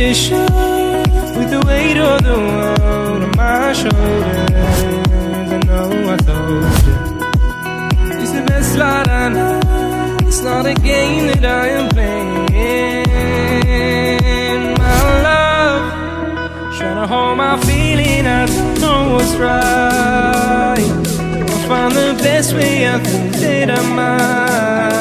ambition, with the weight of the world on my shoulders. I know I told you, it's the best life I know. It's not a game that I am playing. My love, trying to hold my feeling, I don't know what's right. I'll find the best way, I think that I might.